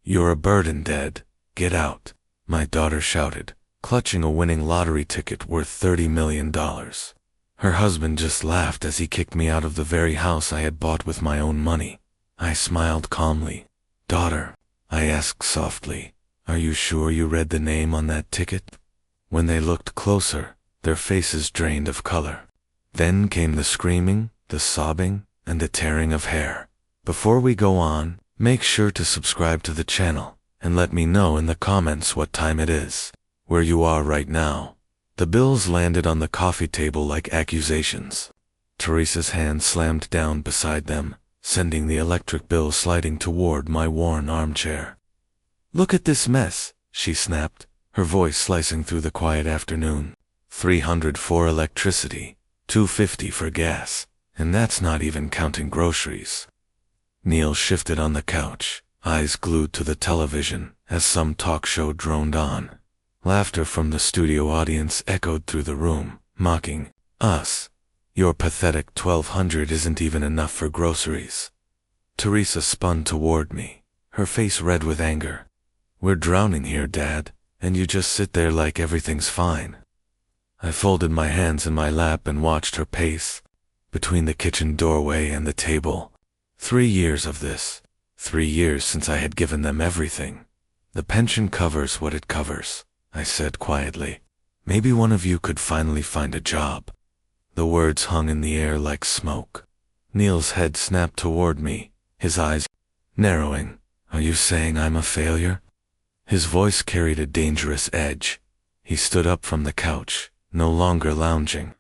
"You're a burden, Dad. Get out," my daughter shouted, clutching a winning lottery ticket worth $30 million. Her husband just laughed as he kicked me out of the very house I had bought with my own money. I smiled calmly. "Daughter," I asked softly, "are you sure you read the name on that ticket?" When they looked closer, their faces drained of color. Then came the screaming, the sobbing, and the tearing of hair. Before we go on, make sure to subscribe to the channel, and let me know in the comments what time it is, where you are right now. The bills landed on the coffee table like accusations. Teresa's hand slammed down beside them, sending the electric bill sliding toward my worn armchair. "Look at this mess," she snapped, her voice slicing through the quiet afternoon. $300 for electricity, $250 for gas, and that's not even counting groceries. Neil shifted on the couch, eyes glued to the television, as some talk show droned on. Laughter from the studio audience echoed through the room, mocking us. "Your pathetic $1,200 isn't even enough for groceries." Teresa spun toward me, her face red with anger. "We're drowning here, Dad, and you just sit there like everything's fine." I folded my hands in my lap and watched her pace, between the kitchen doorway and the table. 3 years of this. 3 years since I had given them everything. "The pension covers what it covers," I said quietly. "Maybe one of you could finally find a job." The words hung in the air like smoke. Neil's head snapped toward me, his eyes narrowing. "Are you saying I'm a failure?" His voice carried a dangerous edge. He stood up from the couch, no longer lounging.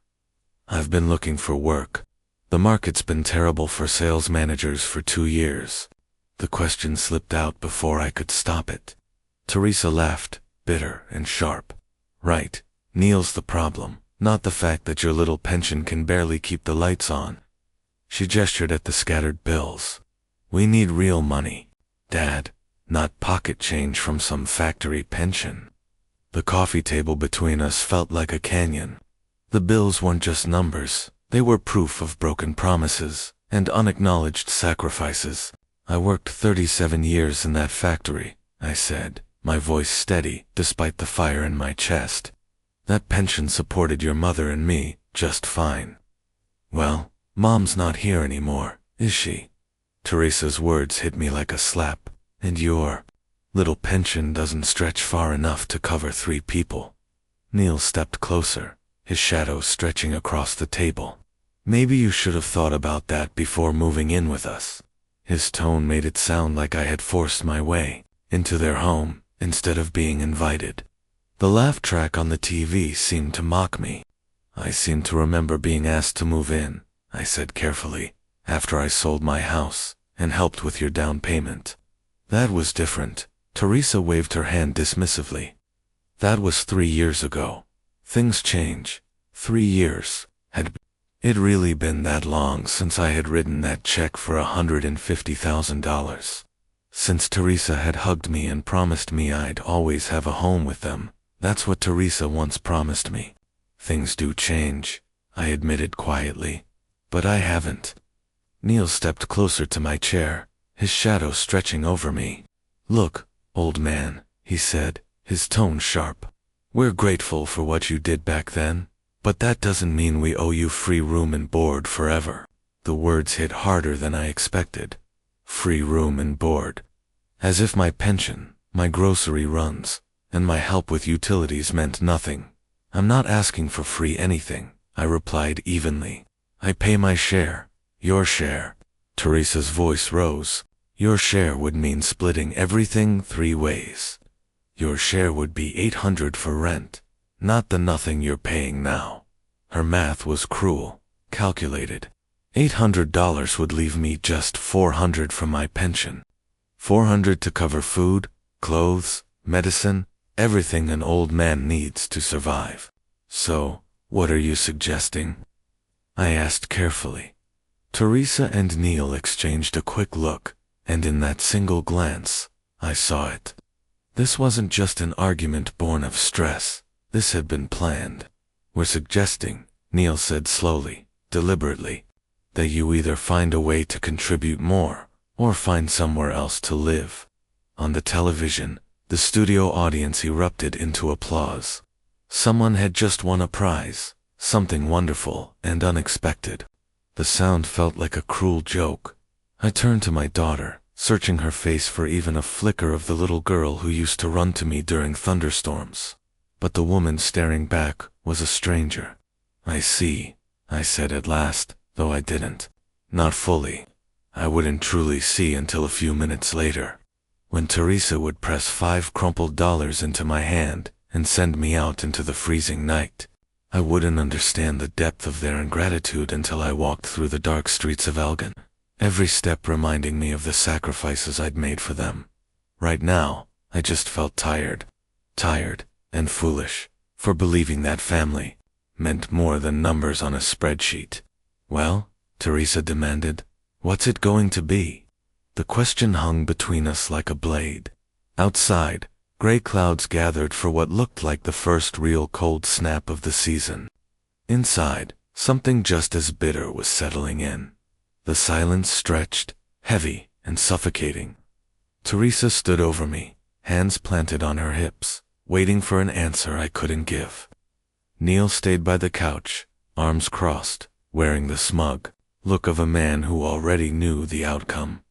"I've been looking for work. The market's been terrible for sales managers for 2 years. The question slipped out before I could stop it. Teresa laughed, bitter and sharp. "Right, Neil's the problem, not the fact that your little pension can barely keep the lights on." She gestured at the scattered bills. "We need real money, Dad, not pocket change from some factory pension." The coffee table between us felt like a canyon. The bills weren't just numbers, they were proof of broken promises and unacknowledged sacrifices. "I worked 37 years in that factory," I said, my voice steady despite the fire in my chest. "That pension supported your mother and me just fine." "Well, Mom's not here anymore, is she?" Teresa's words hit me like a slap. "And your little pension doesn't stretch far enough to cover 3 people. Neil stepped closer, his shadow stretching across the table. "Maybe you should have thought about that before moving in with us." His tone made it sound like I had forced my way into their home instead of being invited. The laugh track on the TV seemed to mock me. "I seem to remember being asked to move in," I said carefully, "after I sold my house and helped with your down payment." "That was different." Teresa waved her hand dismissively. "That was 3 years ago. Things change. 3 years. Had it really been that long since I had written that check for $150,000? Since Teresa had hugged me and promised me I'd always have a home with them. That's what Teresa once promised me. "Things do change," I admitted quietly. "But I haven't." Neil stepped closer to my chair, his shadow stretching over me. "Look, old man," he said, his tone sharp. "We're grateful for what you did back then, but that doesn't mean we owe you free room and board forever." The words hit harder than I expected. Free room and board. As if my pension, my grocery runs, and my help with utilities meant nothing. "I'm not asking for free anything," I replied evenly. "I pay my share. Your share." Teresa's voice rose. "Your share would mean splitting everything 3 ways. Your share would be $800 for rent, not the nothing you're paying now." Her math was cruel, calculated. $800 would leave me just $400 from my pension. $400 to cover food, clothes, medicine, everything an old man needs to survive. "So, what are you suggesting?" I asked carefully. Teresa and Neil exchanged a quick look, and in that single glance, I saw it. This wasn't just an argument born of stress. This had been planned. "We're suggesting," Neil said slowly, deliberately, "that you either find a way to contribute more, or find somewhere else to live." On the television, the studio audience erupted into applause. Someone had just won a prize, something wonderful and unexpected. The sound felt like a cruel joke. I turned to my daughter, searching her face for even a flicker of the little girl who used to run to me during thunderstorms. But the woman staring back was a stranger. "I see," I said at last, though I didn't. Not fully. I wouldn't truly see until a few minutes later, when Teresa would press 5 crumpled dollars into my hand and send me out into the freezing night. I wouldn't understand the depth of their ingratitude until I walked through the dark streets of Elgin, every step reminding me of the sacrifices I'd made for them. Right now, I just felt tired and foolish for believing that family meant more than numbers on a spreadsheet. "Well," Teresa demanded, "what's it going to be?" The question hung between us like a blade. Outside, gray clouds gathered for what looked like the first real cold snap of the season. Inside, something just as bitter was settling in. The silence stretched, heavy and suffocating. Teresa stood over me, hands planted on her hips, waiting for an answer I couldn't give. Neil stayed by the couch, arms crossed, wearing the smug look of a man who already knew the outcome.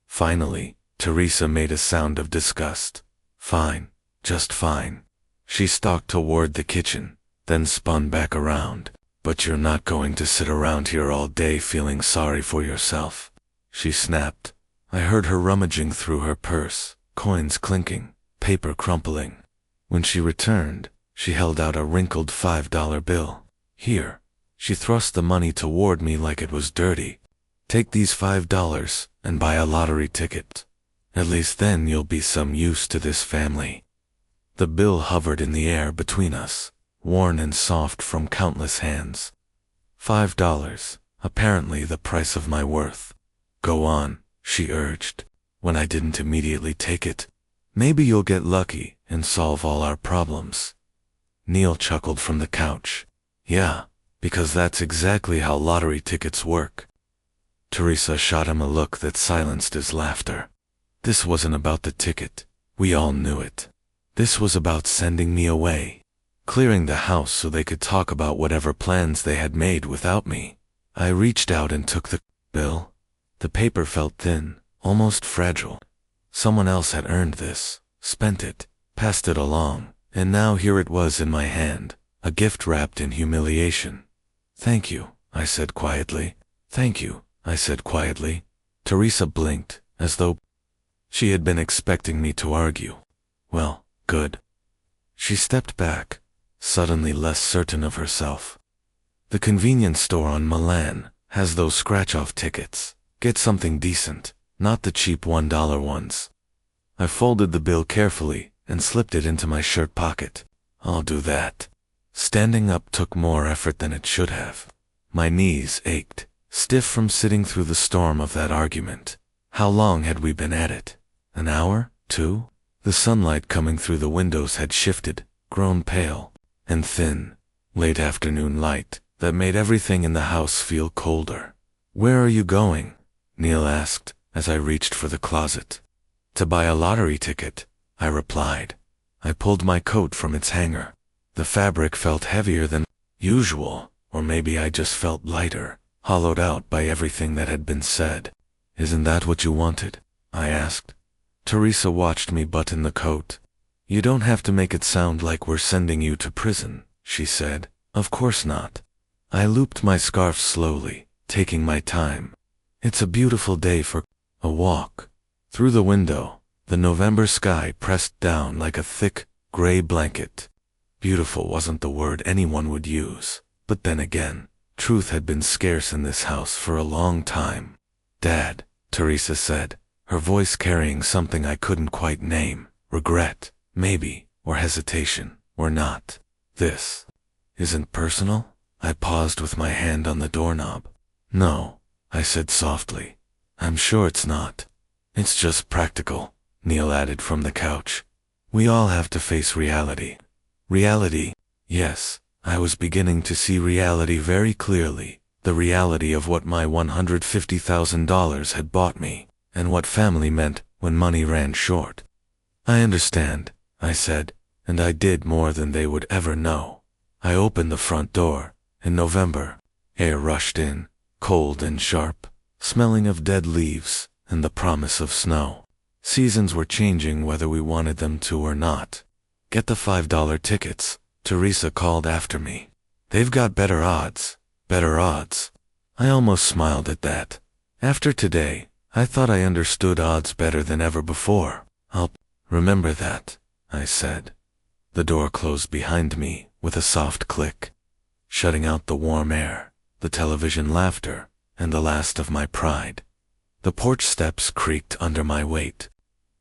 Finally, Teresa made a sound of disgust. "Fine, just fine." She stalked toward the kitchen, then spun back around. "But you're not going to sit around here all day feeling sorry for yourself," she snapped. I heard her rummaging through her purse, coins clinking, paper crumpling. When she returned, she held out a wrinkled $5 bill. "Here." She thrust the money toward me like it was dirty. "Take these $5 and buy a lottery ticket. At least then you'll be some use to this family." The bill hovered in the air between us, worn and soft from countless hands. $5, apparently the price of my worth. "Go on," she urged, when I didn't immediately take it. "Maybe you'll get lucky and solve all our problems." Neil chuckled from the couch. "Yeah, because that's exactly how lottery tickets work." Teresa shot him a look that silenced his laughter. This wasn't about the ticket. We all knew it. This was about sending me away, clearing the house so they could talk about whatever plans they had made without me. I reached out and took the bill. The paper felt thin, almost fragile. Someone else had earned this, spent it, passed it along, and now here it was in my hand, a gift wrapped in humiliation. "Thank you," I said quietly. "Thank you," I said quietly. Teresa blinked, as though she had been expecting me to argue. "Well, good." She stepped back, suddenly less certain of herself. "The convenience store on Milan has those scratch-off tickets. Get something decent, not the cheap $1 ones." I folded the bill carefully and slipped it into my shirt pocket. "I'll do that." Standing up took more effort than it should have. My knees ached, stiff from sitting through the storm of that argument. How long had we been at it? An hour? 2? The sunlight coming through the windows had shifted, grown pale and thin, late afternoon light that made everything in the house feel colder. "Where are you going?" Neil asked as I reached for the closet. "To buy a lottery ticket," I replied. I pulled my coat from its hanger. The fabric felt heavier than usual, or maybe I just felt lighter, hollowed out by everything that had been said. "Isn't that what you wanted?" I asked. Teresa watched me button the coat. "You don't have to make it sound like we're sending you to prison," she said. "Of course not." I looped my scarf slowly, taking my time. "It's a beautiful day for a walk." Through the window, the November sky pressed down like a thick, gray blanket. Beautiful wasn't the word anyone would use, but then again, truth had been scarce in this house for a long time. "Dad," Teresa said, her voice carrying something I couldn't quite name. Regret, maybe, or hesitation, or not. "This isn't personal?" I paused with my hand on the doorknob. "No," I said softly. "I'm sure it's not. It's just practical," Neil added from the couch. "We all have to face reality." Reality, yes, I was beginning to see reality very clearly, the reality of what my $150,000 had bought me, and what family meant when money ran short. I understand, I said, and I did more than they would ever know. I opened the front door. In November, air rushed in, cold and sharp, smelling of dead leaves and the promise of snow. Seasons were changing whether we wanted them to or not. Get the $5 tickets, Teresa called after me. They've got better odds, better odds. I almost smiled at that. After today, I thought I understood odds better than ever before. I'll remember that, I said. The door closed behind me with a soft click, shutting out the warm air, the television laughter, and the last of my pride. The porch steps creaked under my weight.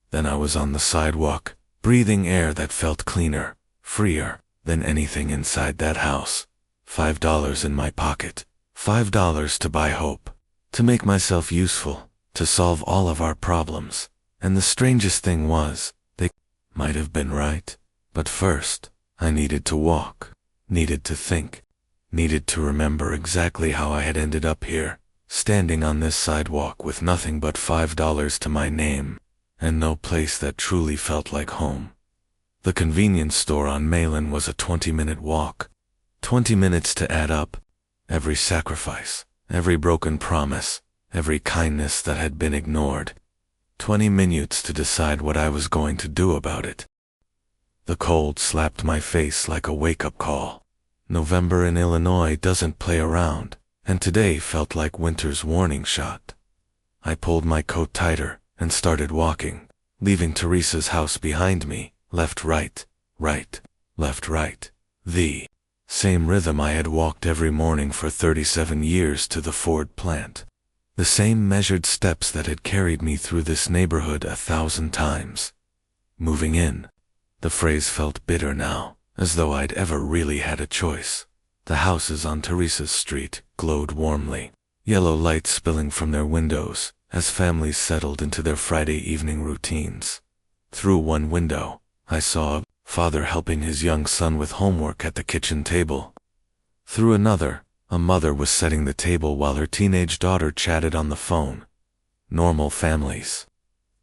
Then I was on the sidewalk, breathing air that felt cleaner, freer than anything inside that house. $5 in my pocket. $5 to buy hope, to make myself useful, to solve all of our problems. And the strangest thing was, they might have been right. But first, I needed to walk, needed to think, needed to remember exactly how I had ended up here, standing on this sidewalk with nothing but $5 to my name, and no place that truly felt like home. The convenience store on Malin was a 20-minute walk. 20 minutes to add up. Every sacrifice, every broken promise, every kindness that had been ignored. 20 minutes to decide what I was going to do about it. The cold slapped my face like a wake-up call. November in Illinois doesn't play around, and today felt like winter's warning shot. I pulled my coat tighter and started walking, leaving Teresa's house behind me, left, right, left, right. The same rhythm I had walked every morning for 37 years to the Ford plant. The same measured steps that had carried me through this neighborhood 1,000 times. Moving in. The phrase felt bitter now, as though I'd ever really had a choice. The houses on Teresa's street glowed warmly, yellow lights spilling from their windows as families settled into their Friday evening routines. Through one window, I saw a father helping his young son with homework at the kitchen table. Through another, a mother was setting the table while her teenage daughter chatted on the phone. Normal families.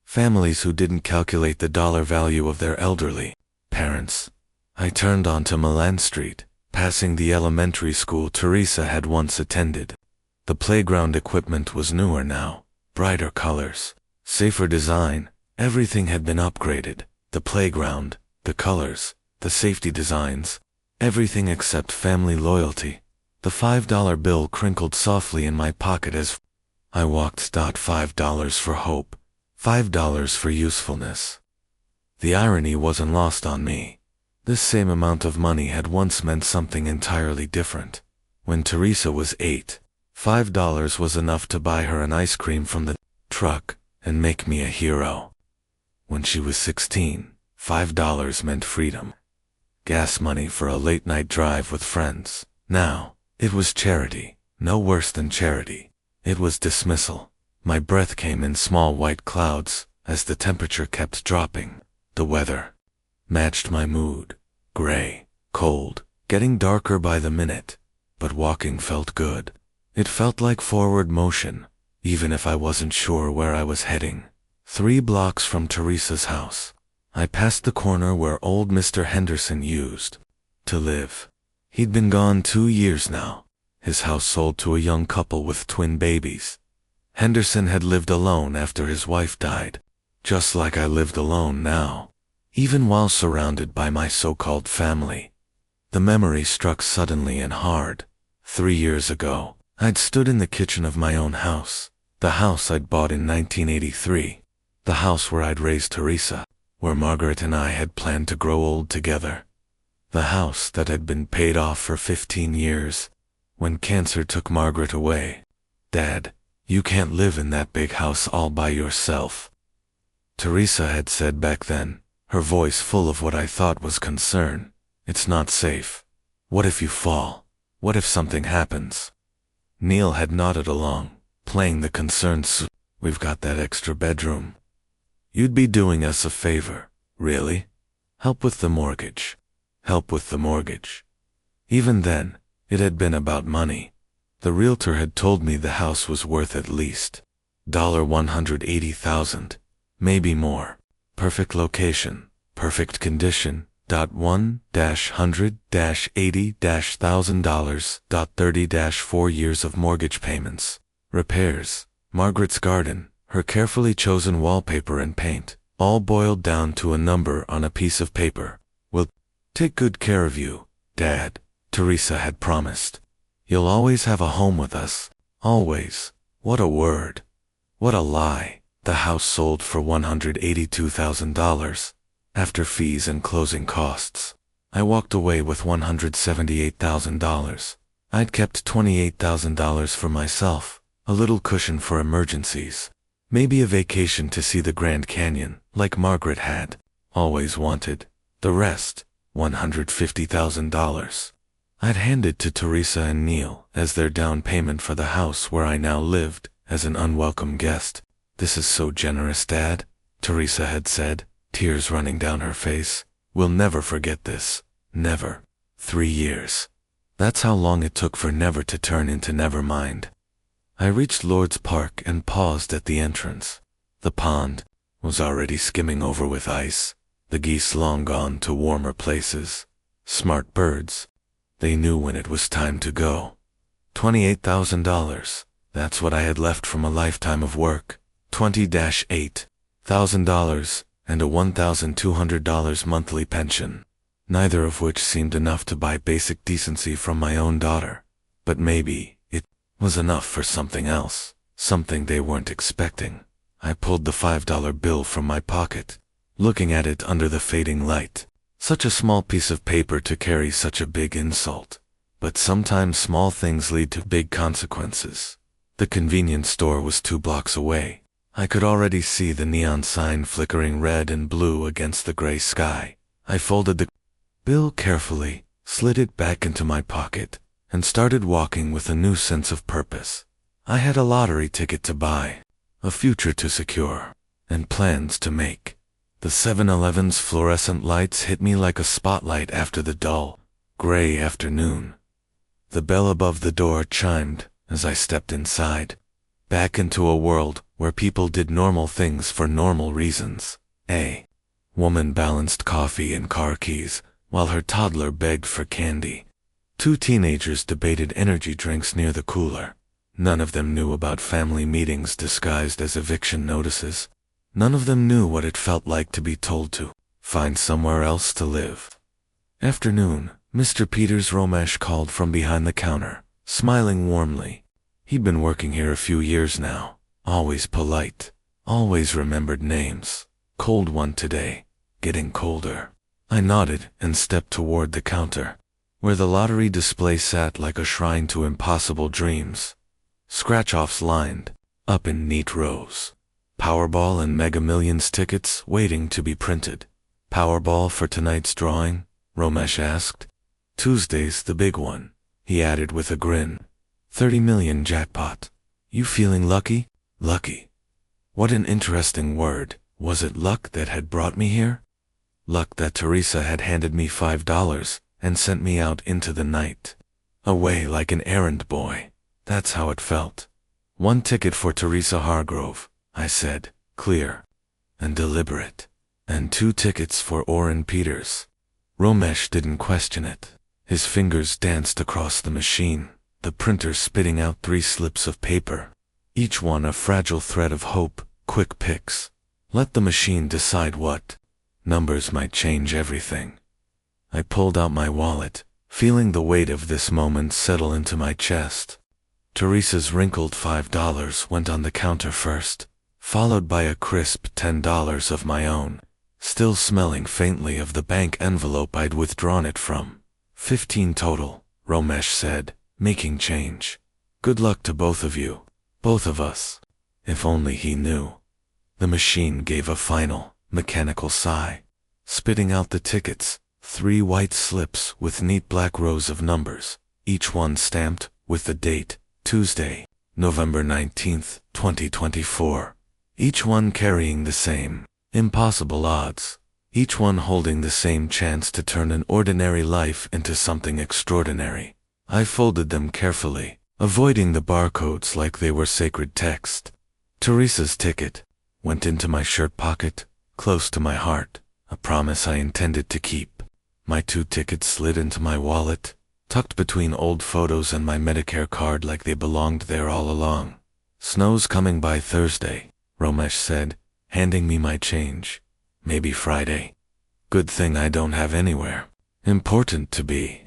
Families who didn't calculate the dollar value of their elderly parents. I turned onto Milan Street, passing the elementary school Teresa had once attended. The playground equipment was newer now, brighter colors, safer design. Everything had been upgraded. The playground, the colors, the safety designs, everything except family loyalty. The $5 bill crinkled softly in my pocket as I walked. $5 for hope, $5 for usefulness. The irony wasn't lost on me. This same amount of money had once meant something entirely different. When Teresa was 8, $5 was enough to buy her an ice cream from the truck and make me a hero. When she was 16, $5 meant freedom. Gas money for a late-night drive with friends. Now, it was charity, no worse than charity. It was dismissal. My breath came in small white clouds as the temperature kept dropping. The weather matched my mood. Gray, cold, getting darker by the minute. But walking felt good. It felt like forward motion, even if I wasn't sure where I was heading. 3 blocks from Teresa's house, I passed the corner where old Mr. Henderson used to live. He'd been gone 2 years now. His house sold to a young couple with twin babies. Henderson had lived alone after his wife died, just like I lived alone now, even while surrounded by my so-called family. The memory struck suddenly and hard. 3 years ago, I'd stood in the kitchen of my own house, the house I'd bought in 1983, the house where I'd raised Teresa, where Margaret and I had planned to grow old together, the house that had been paid off for 15 years, when cancer took Margaret away. Dad, you can't live in that big house all by yourself, Teresa had said back then, her voice full of what I thought was concern. It's not safe. What if you fall? What if something happens? Neil had nodded along, playing the concerned We've got that extra bedroom. You'd be doing us a favor, really? Help with the mortgage. Help with the mortgage. Even then, it had been about money. The realtor had told me the house was worth at least $180,000. maybe more. Perfect location, perfect condition. $100-$80-$1,000. 30-4 years of mortgage payments. Repairs. Margaret's garden, her carefully chosen wallpaper and paint, all boiled down to a number on a piece of paper. We'll take good care of you, Dad, Teresa had promised. You'll always have a home with us. Always. What a word. What a lie. The house sold for $182,000. After fees and closing costs, I walked away with $178,000. I'd kept $28,000 for myself, a little cushion for emergencies. Maybe a vacation to see the Grand Canyon, like Margaret had always wanted. The rest, $150,000. I'd handed to Teresa and Neil as their down payment for the house where I now lived as an unwelcome guest. "This is so generous, Dad," Teresa had said, tears running down her face. "We'll never forget this. Never." 3 years. That's how long it took for never to turn into never mind. I reached Lord's Park and paused at the entrance. The pond was already skimming over with ice, the geese long gone to warmer places. Smart birds. They knew when it was time to go. $28,000. That's what I had left from a lifetime of work. $20,000 and a $1,200 monthly pension, neither of which seemed enough to buy basic decency from my own daughter. But maybe it was enough for something else, something they weren't expecting. I pulled the $5 bill from my pocket, looking at it under the fading light. Such a small piece of paper to carry such a big insult. But sometimes small things lead to big consequences. The convenience store was 2 blocks away. I could already see the neon sign flickering red and blue against the gray sky. I folded the bill carefully, slid it back into my pocket, and started walking with a new sense of purpose. I had a lottery ticket to buy, a future to secure, and plans to make. The 7-Eleven's fluorescent lights hit me like a spotlight after the dull, gray afternoon. The bell above the door chimed as I stepped inside, back into a world where people did normal things for normal reasons. A woman balanced coffee and car keys while her toddler begged for candy. 2 teenagers debated energy drinks near the cooler. None of them knew about family meetings disguised as eviction notices. None of them knew what it felt like to be told to find somewhere else to live. Afternoon, Mr. Peters Romesh called from behind the counter, smiling warmly. He'd been working here a few years now. Always polite, always remembered names. Cold one today, getting colder. I nodded and stepped toward the counter, where the lottery display sat like a shrine to impossible dreams. Scratch-offs lined up in neat rows. Powerball and Mega Millions tickets waiting to be printed. "Powerball for tonight's drawing?" Romesh asked. "Tuesday's the big one," he added with a grin. 30 million jackpot. You feeling lucky? Lucky. What an interesting word. Was it luck that had brought me here? Luck that Teresa had handed me $5 and sent me out into the night. Away like an errand boy. That's how it felt. 1 ticket for Teresa Hargrove, I said, clear and deliberate. And 2 tickets for Orrin Peters. Romesh didn't question it. His fingers danced across the machine, the printer spitting out 3 slips of paper, each one a fragile thread of hope. Quick picks. Let the machine decide what. Numbers might change everything. I pulled out my wallet, feeling the weight of this moment settle into my chest. Teresa's wrinkled $5 went on the counter first, followed by a crisp $10 of my own, still smelling faintly of the bank envelope I'd withdrawn it from. 15 total, Romesh said, making change. Good luck to both of you. Both of us. If only he knew. The machine gave a final, mechanical sigh, spitting out the tickets, 3 white slips with neat black rows of numbers, each one stamped with the date, Tuesday, November 19th, 2024. Each one carrying the same, impossible odds. Each one holding the same chance to turn an ordinary life into something extraordinary. I folded them carefully, avoiding the barcodes like they were sacred text. Teresa's ticket went into my shirt pocket, close to my heart, a promise I intended to keep. My 2 tickets slid into my wallet, tucked between old photos and my Medicare card like they belonged there all along. "Snow's coming by Thursday," Romesh said, handing me my change. "Maybe Friday. Good thing I don't have anywhere important to be."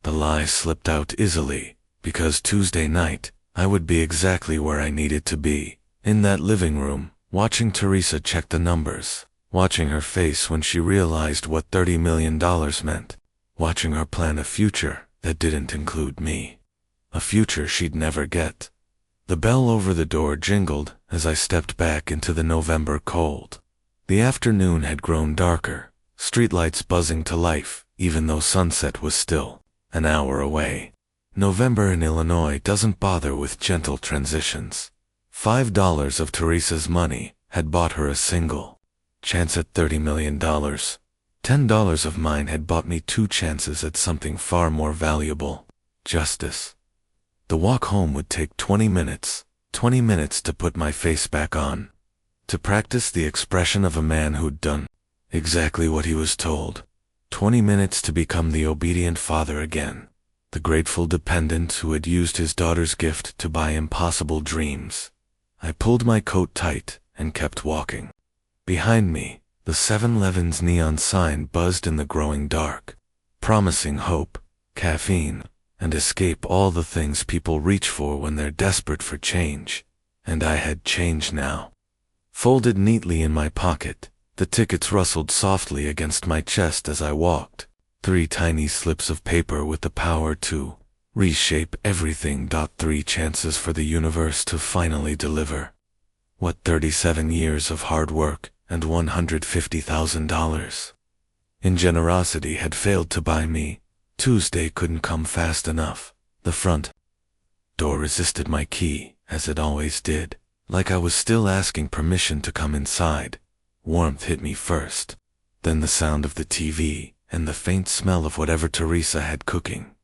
The lie slipped out easily, because Tuesday night, I would be exactly where I needed to be, in that living room, watching Teresa check the numbers, watching her face when she realized what $30 million meant, watching her plan a future that didn't include me. A future she'd never get. The bell over the door jingled as I stepped back into the November cold. The afternoon had grown darker, streetlights buzzing to life, even though sunset was still an hour away. November in Illinois doesn't bother with gentle transitions. $5 of Teresa's money had bought her a single chance at $30 million. $10 of mine had bought me 2 chances at something far more valuable: justice. The walk home would take 20 minutes to put my face back on, to practice the expression of a man who'd done exactly what he was told. 20 minutes to become the obedient father again, the grateful dependent who had used his daughter's gift to buy impossible dreams. I pulled my coat tight and kept walking. Behind me, the 7-Eleven's neon sign buzzed in the growing dark, promising hope, caffeine, and escape, all the things people reach for when they're desperate for change. And I had change now. Folded neatly in my pocket, the tickets rustled softly against my chest as I walked. 3 tiny slips of paper with the power to reshape everything. 3 chances for the universe to finally deliver. What 37 years of hard work and $150,000 in generosity had failed to buy me. Tuesday couldn't come fast enough. The front door resisted my key, as it always did, like I was still asking permission to come inside. Warmth hit me first, then the sound of the TV, and the faint smell of whatever Teresa had cooking.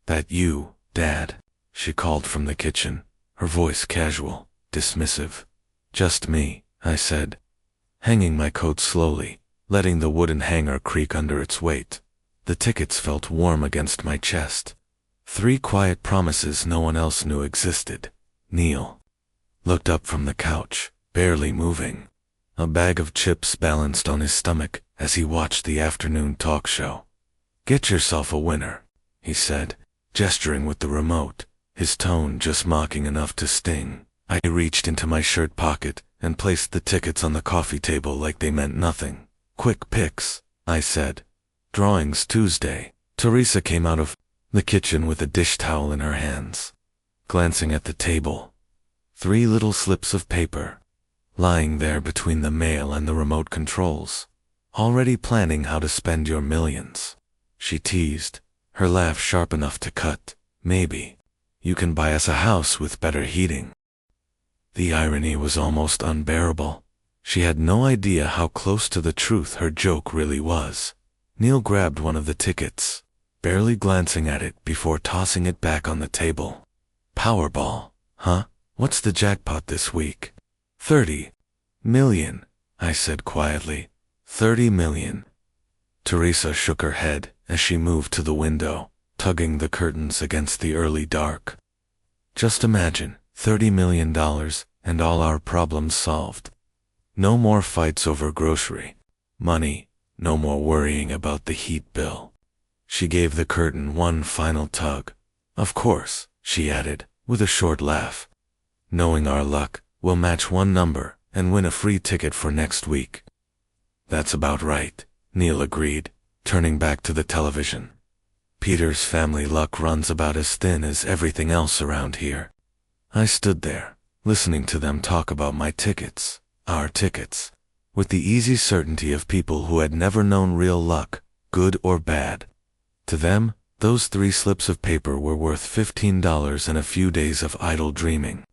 "That you, Dad?" she called from the kitchen, her voice casual, dismissive. "Just me," I said, hanging my coat slowly, letting the wooden hanger creak under its weight. The tickets felt warm against my chest. 3 quiet promises no one else knew existed. Neil looked up from the couch, barely moving. A bag of chips balanced on his stomach as he watched the afternoon talk show. "Get yourself a winner," he said, gesturing with the remote, his tone just mocking enough to sting. I reached into my shirt pocket and placed the tickets on the coffee table like they meant nothing. "Quick picks," I said. "Drawings Tuesday." Teresa came out of the kitchen with a dish towel in her hands, glancing at the table. 3 little slips of paper, lying there between the mail and the remote controls. "Already planning how to spend your millions," she teased, her laugh sharp enough to cut. "Maybe you can buy us a house with better heating." The irony was almost unbearable. She had no idea how close to the truth her joke really was. Neil grabbed one of the tickets, barely glancing at it before tossing it back on the table. "Powerball, huh? What's the jackpot this week?" $30 million, I said quietly. $30 million. Teresa shook her head as she moved to the window, tugging the curtains against the early dark. "Just imagine, $30 million and all our problems solved. No more fights over grocery money. No more worrying about the heat bill." She gave the curtain one final tug. "Of course," she added, with a short laugh. "Knowing our luck, we'll match 1 number and win a free ticket for next week." "That's about right," Neil agreed, turning back to the television. "Peter's family luck runs about as thin as everything else around here." I stood there, listening to them talk about my tickets, our tickets, with the easy certainty of people who had never known real luck, good or bad. To them, those 3 slips of paper were worth $15 and a few days of idle dreaming.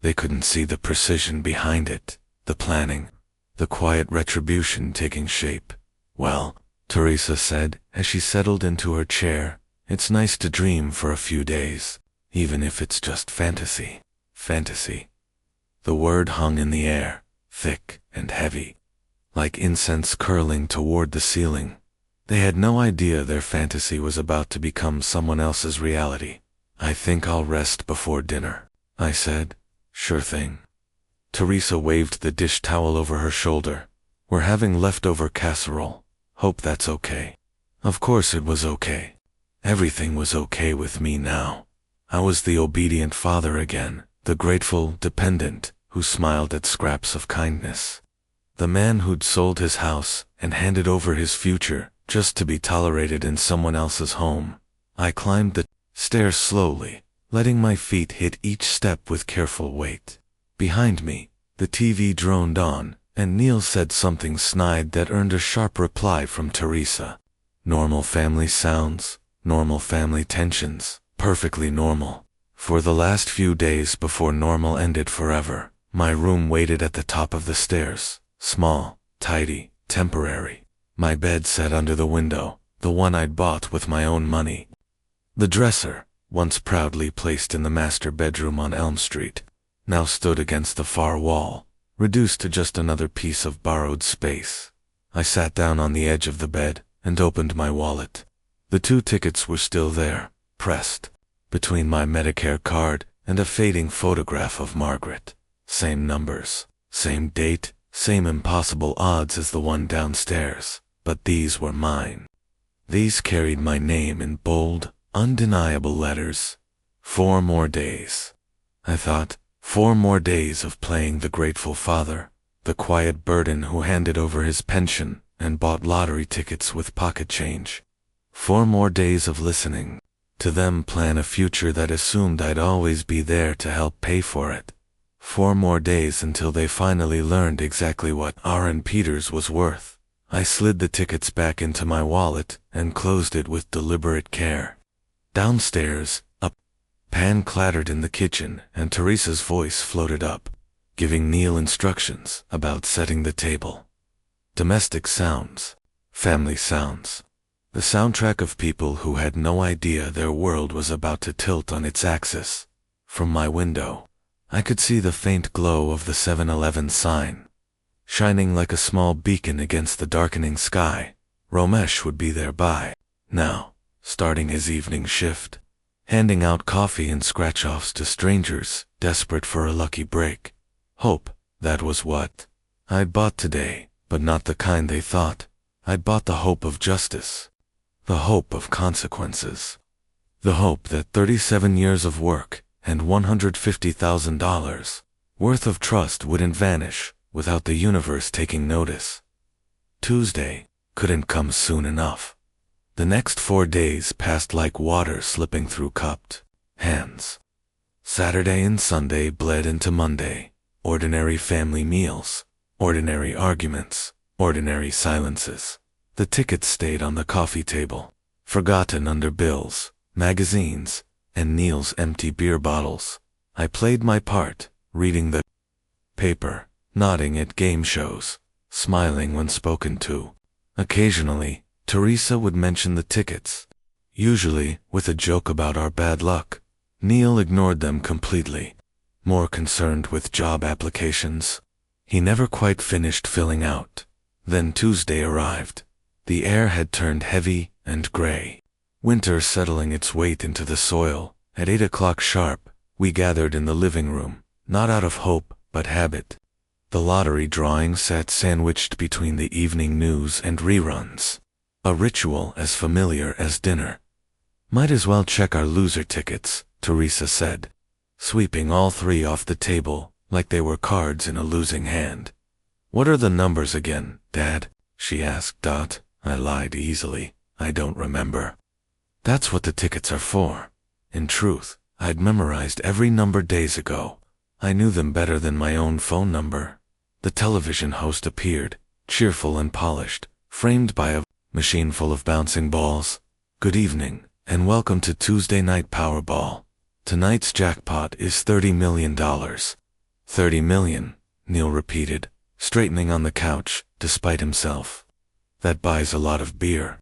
They couldn't see the precision behind it, the planning, the quiet retribution taking shape. "Well," Teresa said as she settled into her chair, "it's nice to dream for a few days, even if it's just fantasy." Fantasy. The word hung in the air, thick and heavy, like incense curling toward the ceiling. They had no idea their fantasy was about to become someone else's reality. "I think I'll rest before dinner," I said. "Sure thing." Teresa waved the dish towel over her shoulder. "We're having leftover casserole. Hope that's okay." Of course it was okay. Everything was okay with me now. I was the obedient father again, the grateful dependent who smiled at scraps of kindness. The man who'd sold his house and handed over his future just to be tolerated in someone else's home. I climbed the stairs slowly, letting my feet hit each step with careful weight. Behind me, the TV droned on, and Neil said something snide that earned a sharp reply from Teresa. Normal family sounds, normal family tensions, perfectly normal. For the last few days before normal ended forever, my room waited at the top of the stairs, small, tidy, temporary. My bed sat under the window, the one I'd bought with my own money. The dresser, once proudly placed in the master bedroom on Elm Street, now stood against the far wall, reduced to just another piece of borrowed space. I sat down on the edge of the bed and opened my wallet. The 2 tickets were still there, pressed between my Medicare card and a fading photograph of Margaret. Same numbers, same date, same impossible odds as the one downstairs, but these were mine. These carried my name in bold, undeniable letters. 4 more days. I thought, 4 more days of playing the grateful father, the quiet burden who handed over his pension and bought lottery tickets with pocket change. 4 more days of listening to them plan a future that assumed I'd always be there to help pay for it. 4 more days until they finally learned exactly what R.N. Peters was worth. I slid the tickets back into my wallet and closed it with deliberate care. Downstairs, a pan clattered in the kitchen and Teresa's voice floated up, giving Neil instructions about setting the table. Domestic sounds, family sounds. The soundtrack of people who had no idea their world was about to tilt on its axis. From my window, I could see the faint glow of the 7-Eleven sign. Shining like a small beacon against the darkening sky, Romesh would be there by now, starting his evening shift, handing out coffee and scratch-offs to strangers desperate for a lucky break. Hope, that was what I'd bought today, but not the kind they thought. I'd bought the hope of justice, the hope of consequences, the hope that 37 years of work and $150,000 worth of trust wouldn't vanish without the universe taking notice. Tuesday couldn't come soon enough. The next 4 days passed like water slipping through cupped hands. Saturday and Sunday bled into Monday. Ordinary family meals, ordinary arguments, ordinary silences. The tickets stayed on the coffee table, forgotten under bills, magazines, and Neil's empty beer bottles. I played my part, reading the paper, nodding at game shows, smiling when spoken to. Occasionally, Teresa would mention the tickets, usually with a joke about our bad luck. Neil ignored them completely, more concerned with job applications he never quite finished filling out. Then Tuesday arrived. The air had turned heavy and gray, winter settling its weight into the soil. At 8 o'clock sharp, we gathered in the living room, not out of hope, but habit. The lottery drawing sat sandwiched between the evening news and reruns, a ritual as familiar as dinner. "Might as well check our loser tickets," Teresa said, sweeping all 3 off the table like they were cards in a losing hand. "What are the numbers again, Dad?" she asked. I lied easily. "I don't remember." "That's what the tickets are for." In truth, I'd memorized every number days ago. I knew them better than my own phone number. The television host appeared, cheerful and polished, framed by a machine full of bouncing balls. "Good evening, and welcome to Tuesday Night Powerball. Tonight's jackpot is $30 million. $30 million, Neil repeated, straightening on the couch, despite himself. "That buys a lot of beer."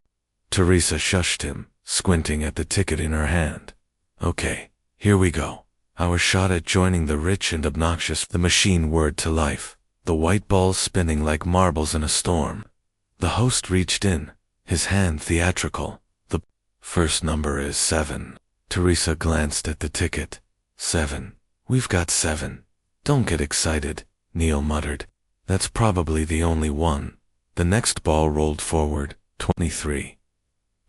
Teresa shushed him, squinting at the ticket in her hand. "Okay, here we go. Our shot at joining the rich and obnoxious." The machine whirred to life. the white balls spinning like marbles in a storm. The host reached in, his hand theatrical. The first number is 7. Teresa glanced at the ticket. 7. We've got 7. Don't get excited, Neil muttered. That's probably the only one. The next ball rolled forward. 23.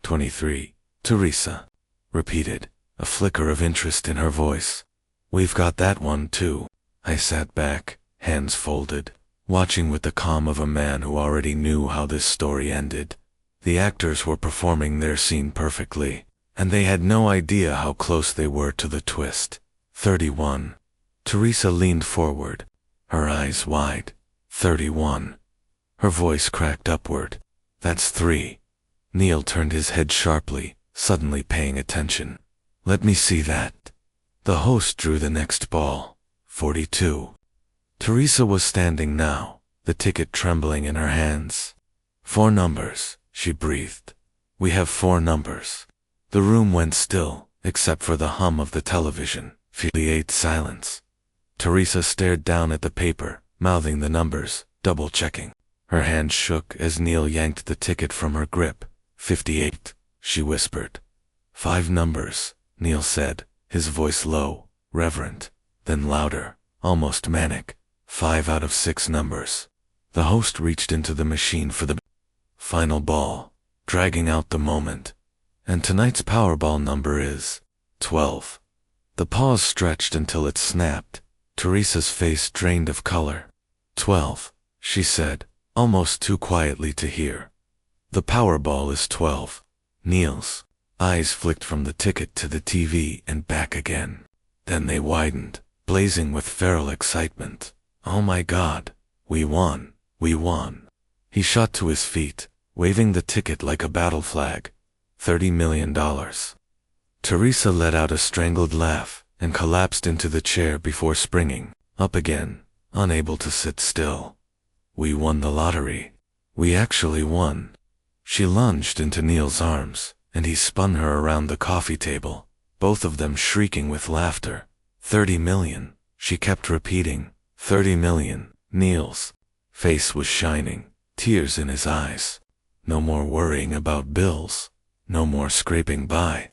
23. Teresa repeated, a flicker of interest in her voice. We've got that one too. I sat back, hands folded, watching with the calm of a man who already knew how this story ended. The actors were performing their scene perfectly, and they had no idea how close they were to the twist. 31. Teresa leaned forward, her eyes wide. 31. Her voice cracked upward. That's 3. Neil turned his head sharply, suddenly paying attention. Let me see that. The host drew the next ball. 42. Teresa was standing now, the ticket trembling in her hands. 4 numbers, she breathed. We have 4 numbers. The room went still, except for the hum of the television. 58 silence. Teresa stared down at the paper, mouthing the numbers, double-checking. Her hand shook as Neil yanked the ticket from her grip. 58, she whispered. 5 numbers, Neil said, his voice low, reverent, then louder, almost manic. 5 out of 6 numbers. The host reached into the machine for the final ball, dragging out the moment. And tonight's Powerball number is 12. The pause stretched until it snapped. Teresa's face drained of color. 12, she said, almost too quietly to hear. The Powerball is 12. Neil's eyes flicked from the ticket to the TV and back again. Then they widened, blazing with feral excitement. Oh my God, we won, we won. He shot to his feet, waving the ticket like a battle flag. $30 million. Teresa let out a strangled laugh and collapsed into the chair before springing up again, unable to sit still. We won the lottery. We actually won. She lunged into Neil's arms, and he spun her around the coffee table, both of them shrieking with laughter. 30 million, she kept repeating. 30 million. Neil's face was shining, tears in his eyes. No more worrying about bills. No more scraping by.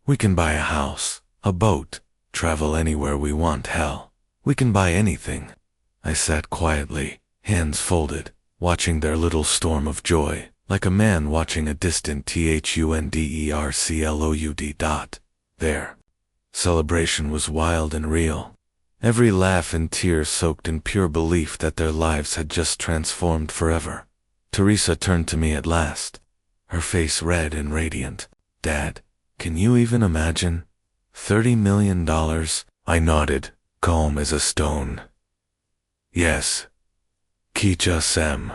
We can buy a house, a boat, travel anywhere we want. Hell, we can buy anything. I sat quietly, hands folded, watching their little storm of joy, like a man watching a distant thundercloud. Their celebration was wild and real. Every laugh and tear soaked in pure belief that their lives had just transformed forever. Teresa turned to me at last, her face red and radiant. Dad, can you even imagine? $30 million? I nodded, calm as a stone. Yes. Kicha Sem.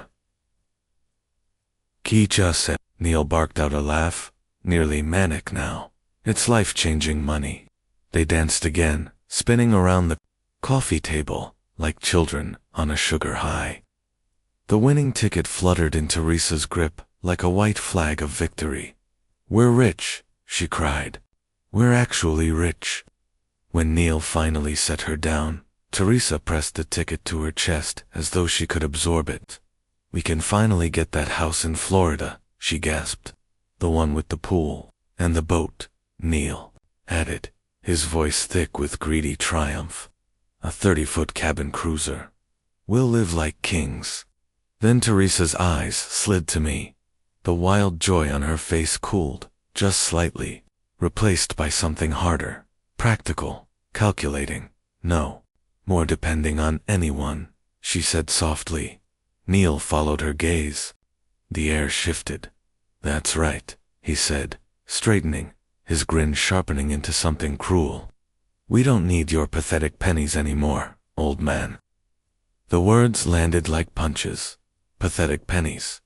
Kicha Sem. Neil barked out a laugh, nearly manic now. It's life-changing money. They danced again, spinning around the coffee table, like children on a sugar high. The winning ticket fluttered in Teresa's grip like a white flag of victory. We're rich, she cried. We're actually rich. When Neil finally set her down, Teresa pressed the ticket to her chest as though she could absorb it. We can finally get that house in Florida, she gasped. The one with the pool and the boat, Neil added, his voice thick with greedy triumph. A 30-foot cabin cruiser. We'll live like kings. Then Teresa's eyes slid to me. The wild joy on her face cooled, just slightly, replaced by something harder, practical, calculating. No more depending on anyone, she said softly. Neil followed her gaze. The air shifted. That's right, he said, straightening, his grin sharpening into something cruel. We don't need your pathetic pennies anymore, old man. The words landed like punches. Pathetic pennies.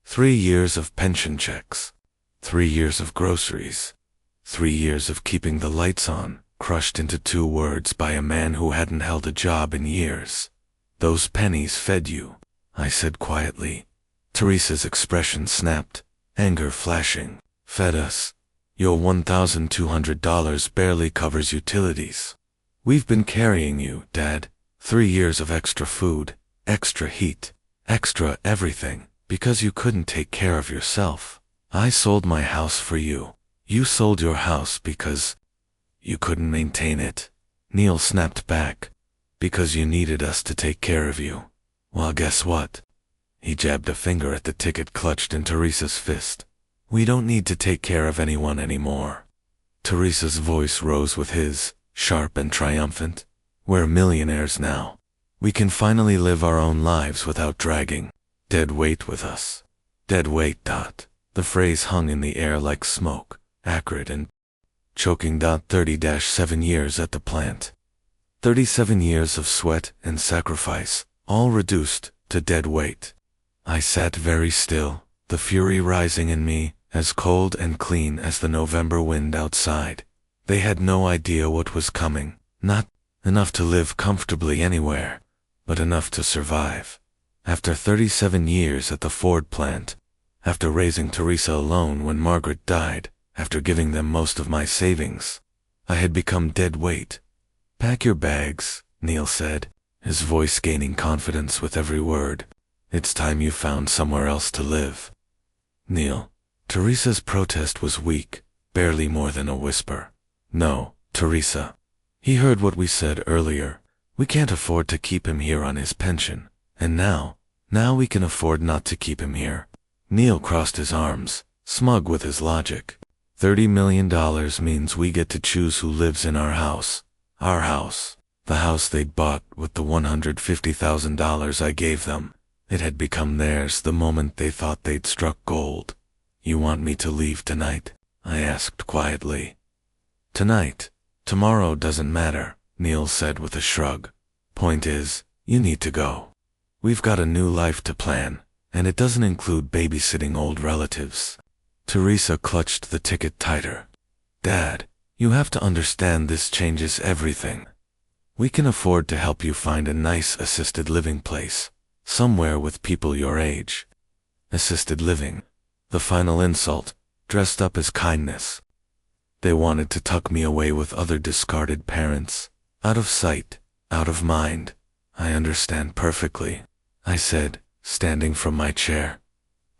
3 years of pension checks. 3 years of groceries. 3 years of keeping the lights on, crushed into 2 words by a man who hadn't held a job in years. Those pennies fed you, I said quietly. Teresa's expression snapped, anger flashing. Fed us. Your $1,200 barely covers utilities. We've been carrying you, Dad. 3 years of extra food, extra heat, extra everything, because you couldn't take care of yourself. I sold my house for you. You sold your house because you couldn't maintain it. Neil snapped back. Because you needed us to take care of you. Well, guess what? He jabbed a finger at the ticket clutched in Teresa's fist. We don't need to take care of anyone anymore. Teresa's voice rose with his, sharp and triumphant. We're millionaires now. We can finally live our own lives without dragging dead weight with us. Dead weight. The phrase hung in the air like smoke, acrid and choking. 30-7 years at the plant. 37 years of sweat and sacrifice, all reduced to dead weight. I sat very still, the fury rising in me, as cold and clean as the November wind outside. They had no idea what was coming, not enough to live comfortably anywhere, but enough to survive. After 37 years at the Ford plant, after raising Teresa alone when Margaret died, after giving them most of my savings, I had become dead weight. Pack your bags, Neil said, his voice gaining confidence with every word. It's time you found somewhere else to live. Neil. Teresa's protest was weak, barely more than a whisper. No, Teresa. He heard what we said earlier. We can't afford to keep him here on his pension. And now we can afford not to keep him here. Neil crossed his arms, smug with his logic. $30 million means we get to choose who lives in our house. Our house. The house they'd bought with the $150,000 I gave them. It had become theirs the moment they thought they'd struck gold. You want me to leave tonight? I asked quietly. Tonight. Tomorrow doesn't matter, Neil said with a shrug. Point is, you need to go. We've got a new life to plan, and it doesn't include babysitting old relatives. Teresa clutched the ticket tighter. Dad, you have to understand this changes everything. We can afford to help you find a nice assisted living place, somewhere with people your age. Assisted living. The final insult, dressed up as kindness. They wanted to tuck me away with other discarded parents. Out of sight, out of mind. I understand perfectly, I said, standing from my chair.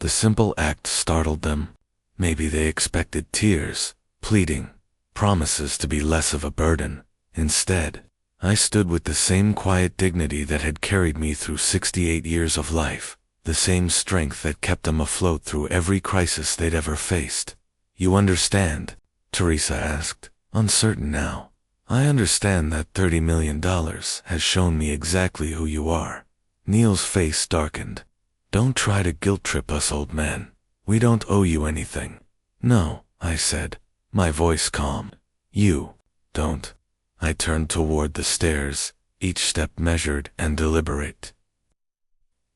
The simple act startled them. Maybe they expected tears, pleading, promises to be less of a burden. Instead, I stood with the same quiet dignity that had carried me through 68 years of life, the same strength that kept them afloat through every crisis they'd ever faced. You understand? Teresa asked, uncertain now. I understand that $30 million has shown me exactly who you are. Neil's face darkened. Don't try to guilt-trip us, old man. We don't owe you anything. No, I said, my voice calm. You don't. I turned toward the stairs, each step measured and deliberate.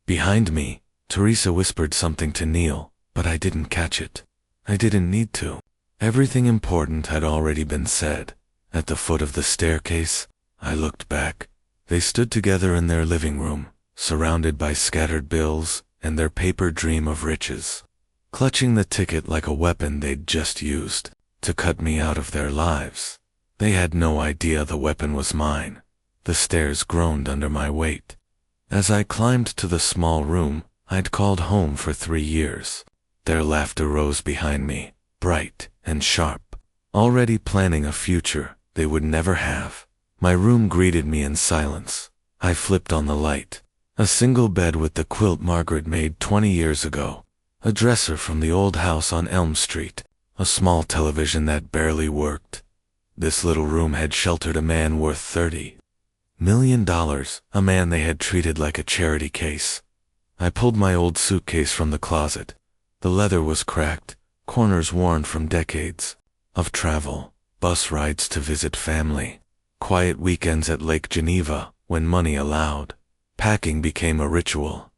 Behind me, Teresa whispered something to Neil, but I didn't catch it. I didn't need to. Everything important had already been said. At the foot of the staircase, I looked back. They stood together in their living room, surrounded by scattered bills and their paper dream of riches, clutching the ticket like a weapon they'd just used to cut me out of their lives. They had no idea the weapon was mine. The stairs groaned under my weight. As I climbed to the small room I'd called home for 3 years, their laughter rose behind me, bright and sharp, already planning a future they would never have. My room greeted me in silence. I flipped on the light. A single bed with the quilt Margaret made 20 years ago, a dresser from the old house on Elm Street, a small television that barely worked. This little room had sheltered a man worth $30 million, a man they had treated like a charity case. I pulled my old suitcase from the closet. The leather was cracked, corners worn from decades of travel, bus rides to visit family, quiet weekends at Lake Geneva when money allowed. Packing became a ritual.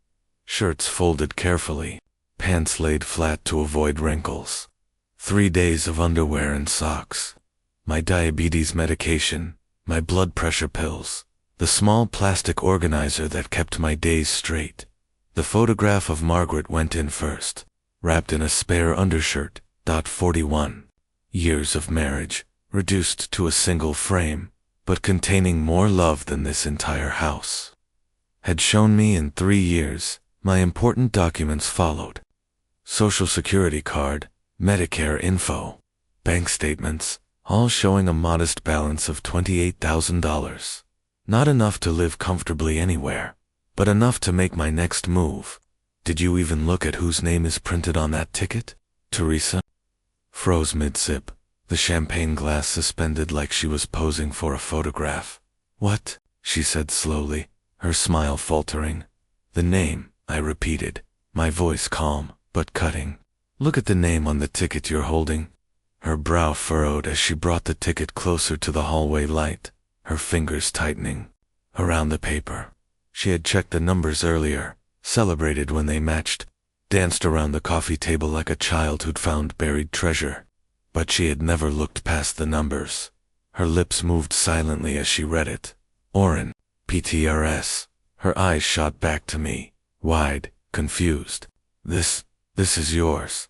Shirts folded carefully, pants laid flat to avoid wrinkles. 3 days of underwear and socks. My diabetes medication, my blood pressure pills, the small plastic organizer that kept my days straight. The photograph of Margaret went in first, wrapped in a spare undershirt. 41 years of marriage, reduced to a single frame, but containing more love than this entire house had shown me in 3 years. My important documents followed. Social Security card, Medicare info, bank statements, all showing a modest balance of $28,000. Not enough to live comfortably anywhere, but enough to make my next move. Did you even look at whose name is printed on that ticket? Teresa froze mid-sip, the champagne glass suspended like she was posing for a photograph. What? She said slowly, her smile faltering. The name, I repeated, my voice calm, but cutting. Look at the name on the ticket you're holding. Her brow furrowed as she brought the ticket closer to the hallway light, her fingers tightening around the paper. She had checked the numbers earlier, celebrated when they matched, danced around the coffee table like a child who'd found buried treasure. But she had never looked past the numbers. Her lips moved silently as she read it. Oren, PTRS. Her eyes shot back to me, wide, confused. This is yours.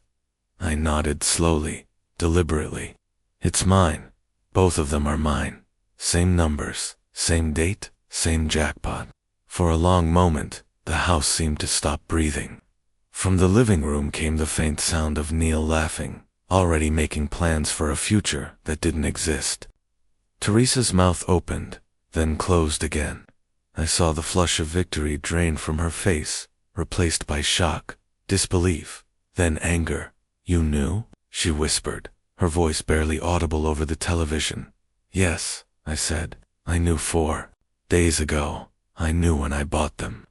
I nodded slowly, deliberately. It's mine. Both of them are mine. Same numbers, same date, same jackpot. For a long moment, the house seemed to stop breathing. From the living room came the faint sound of Neil laughing, already making plans for a future that didn't exist. Teresa's mouth opened, then closed again. I saw the flush of victory drain from her face, replaced by shock, disbelief, then anger. You knew? She whispered, her voice barely audible over the television. Yes, I said. I knew 4 days ago. I knew when I bought them.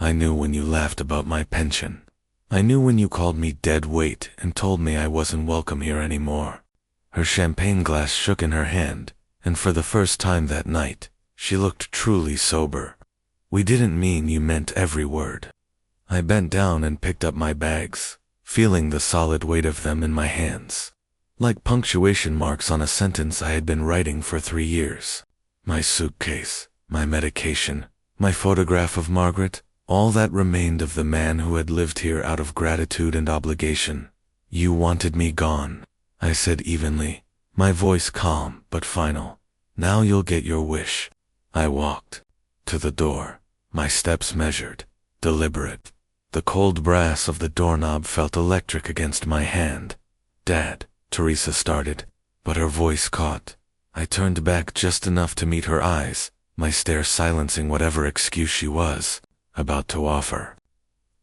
I knew when you laughed about my pension. I knew when you called me dead weight and told me I wasn't welcome here anymore. Her champagne glass shook in her hand, and for the first time that night, she looked truly sober. We didn't mean you meant every word. I bent down and picked up my bags, feeling the solid weight of them in my hands, like punctuation marks on a sentence I had been writing for 3 years. My suitcase, my medication, my photograph of Margaret, all that remained of the man who had lived here out of gratitude and obligation. You wanted me gone, I said evenly, my voice calm but final. Now you'll get your wish. I walked to the door, my steps measured, deliberate. The cold brass of the doorknob felt electric against my hand. Dad, Teresa started, but her voice caught. I turned back just enough to meet her eyes, my stare silencing whatever excuse she was about to offer.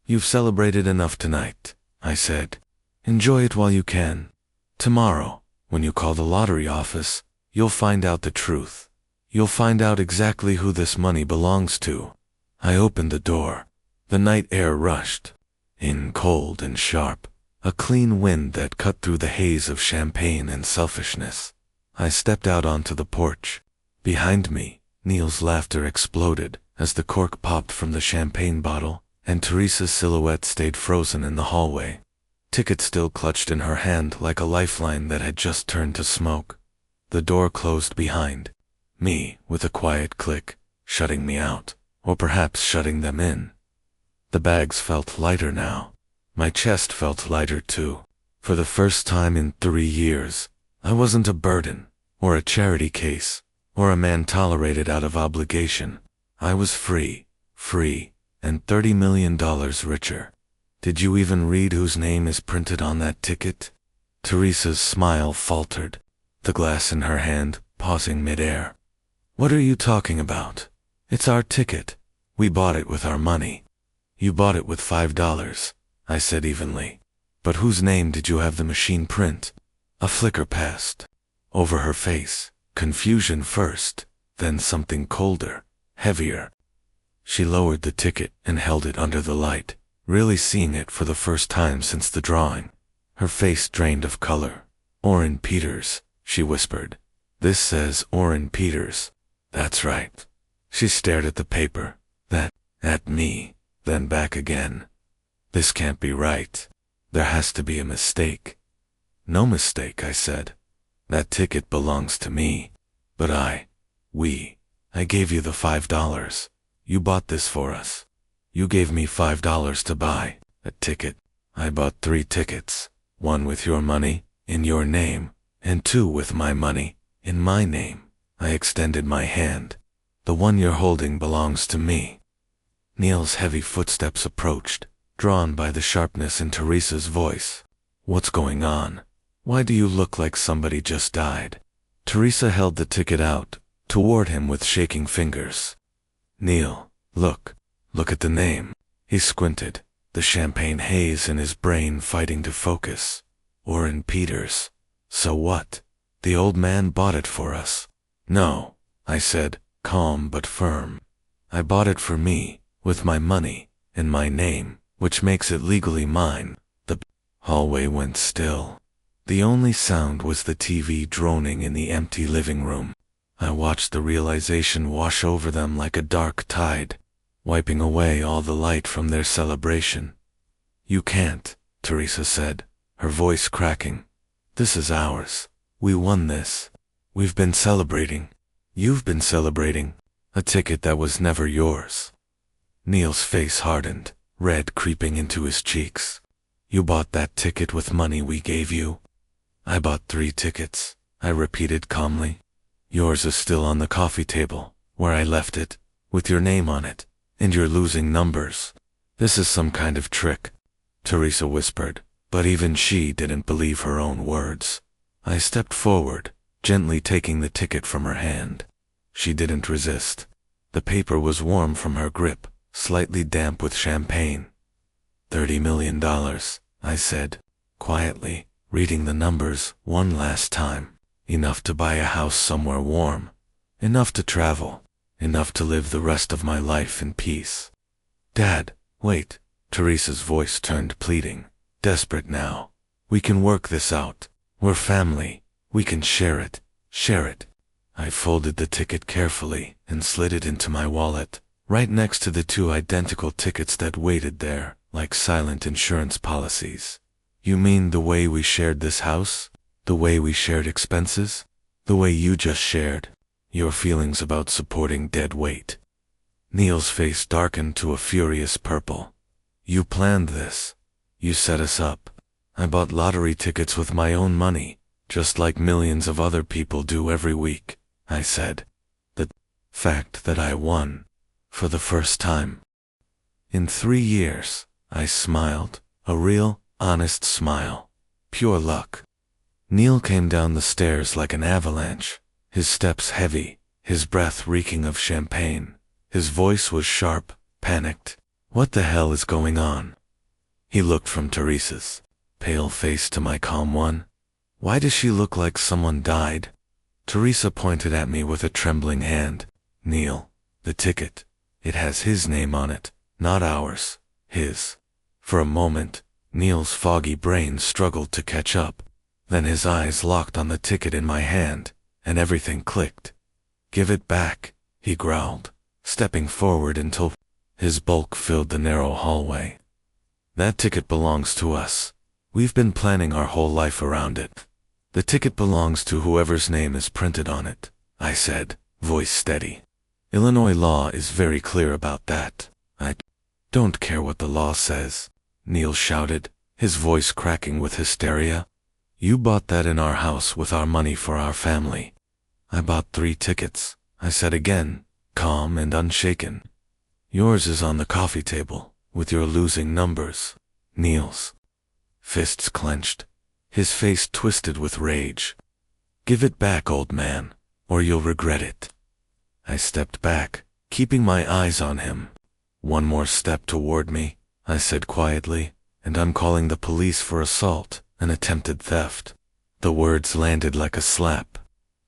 You've celebrated enough tonight, I said. Enjoy it while you can. Tomorrow, when you call the lottery office, you'll find out the truth. You'll find out exactly who this money belongs to. I opened the door. The night air rushed in cold and sharp, a clean wind that cut through the haze of champagne and selfishness. I stepped out onto the porch. Behind me, Neil's laughter exploded as the cork popped from the champagne bottle, and Teresa's silhouette stayed frozen in the hallway. Ticket still clutched in her hand like a lifeline that had just turned to smoke. The door closed behind me with a quiet click, shutting me out, or perhaps shutting them in. The bags felt lighter now. My chest felt lighter too. For the first time in 3 years, I wasn't a burden, or a charity case, or a man tolerated out of obligation. I was free, and $30 million richer. Did you even read whose name is printed on that ticket? Teresa's smile faltered, the glass in her hand pausing midair. What are you talking about? It's our ticket. We bought it with our money. You bought it with $5, I said evenly. But whose name did you have the machine print? A flicker passed over her face, confusion first, then something colder, heavier. She lowered the ticket and held it under the light, really seeing it for the first time since the drawing. Her face drained of color. Oren Peters, she whispered. This says Oren Peters. That's right. She stared at the paper, then at me, then back again. This can't be right. There has to be a mistake. No mistake, I said. That ticket belongs to me. But I gave you the $5. You bought this for us. You gave me $5 to buy a ticket. I bought 3 tickets, 1 with your money, in your name, and 2 with my money, in my name. I extended my hand. The one you're holding belongs to me. Neil's heavy footsteps approached, drawn by the sharpness in Teresa's voice. What's going on? Why do you look like somebody just died? Teresa held the ticket out toward him with shaking fingers. Neil, look at the name. He squinted, the champagne haze in his brain fighting to focus. Orrin Peters. So what? The old man bought it for us. No, I said, calm but firm. I bought it for me, with my money, in my name, which makes it legally mine. The hallway went still. The only sound was the TV droning in the empty living room. I watched the realization wash over them like a dark tide, wiping away all the light from their celebration. You can't, Teresa said, her voice cracking. This is ours. We won this. We've been celebrating. You've been celebrating. A ticket that was never yours. Neil's face hardened, red creeping into his cheeks. You bought that ticket with money we gave you? I bought 3 tickets, I repeated calmly. Yours is still on the coffee table, where I left it, with your name on it, and your losing numbers. This is some kind of trick, Teresa whispered, but even she didn't believe her own words. I stepped forward, gently taking the ticket from her hand. She didn't resist. The paper was warm from her grip, slightly damp with champagne. $30 million, I said, quietly, reading the numbers one last time. Enough to buy a house somewhere warm. Enough to travel. Enough to live the rest of my life in peace. Dad, wait. Teresa's voice turned pleading, desperate now. We can work this out. We're family. We can share it. Share it. I folded the ticket carefully and slid it into my wallet, right next to the 2 identical tickets that waited there, like silent insurance policies. You mean the way we shared this house? The way we shared expenses? The way you just shared your feelings about supporting dead weight? Neil's face darkened to a furious purple. You planned this. You set us up. I bought lottery tickets with my own money, just like millions of other people do every week, I said. The fact that I won, for the first time in 3 years, I smiled, a real, honest smile. Pure luck. Neil came down the stairs like an avalanche, his steps heavy, his breath reeking of champagne. His voice was sharp, panicked. What the hell is going on? He looked from Teresa's pale face to my calm one. Why does she look like someone died? Teresa pointed at me with a trembling hand. Neil, the ticket. It has his name on it, not ours. His. For a moment, Neil's foggy brain struggled to catch up. Then his eyes locked on the ticket in my hand, and everything clicked. Give it back, he growled, stepping forward until his bulk filled the narrow hallway. That ticket belongs to us. We've been planning our whole life around it. The ticket belongs to whoever's name is printed on it, I said, voice steady. Illinois law is very clear about that. I don't care what the law says, Neil shouted, his voice cracking with hysteria. You bought that in our house with our money for our family. I bought 3 tickets, I said again, calm and unshaken. Yours is on the coffee table, with your losing numbers. Neil's fists clenched, his face twisted with rage. Give it back, old man, or you'll regret it. I stepped back, keeping my eyes on him. One more step toward me, I said quietly, and I'm calling the police for assault and attempted theft. The words landed like a slap.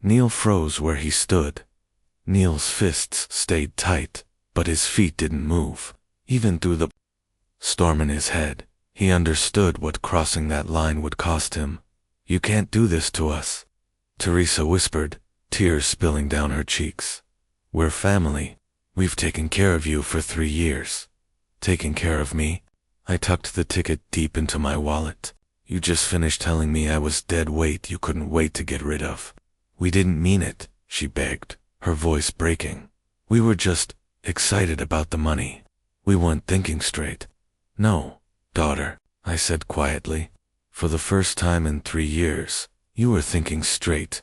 Neil froze where he stood. Neil's fists stayed tight, but his feet didn't move, even through the storm in his head. He understood what crossing that line would cost him. You can't do this to us, Teresa whispered, tears spilling down her cheeks. We're family. We've taken care of you for 3 years. Taking care of me? I tucked the ticket deep into my wallet. You just finished telling me I was dead weight you couldn't wait to get rid of. We didn't mean it, she begged, her voice breaking. We were just excited about the money. We weren't thinking straight. No, daughter, I said quietly. For the first time in 3 years, you were thinking straight.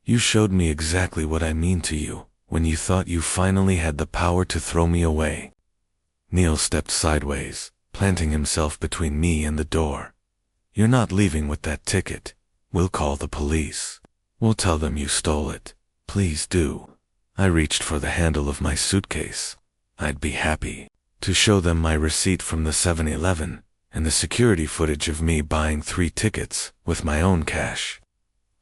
You showed me exactly what I mean to you when you thought you finally had the power to throw me away. Neil stepped sideways, planting himself between me and the door. You're not leaving with that ticket. We'll call the police. We'll tell them you stole it. Please do. I reached for the handle of my suitcase. I'd be happy to show them my receipt from the 7-Eleven and the security footage of me buying 3 tickets with my own cash.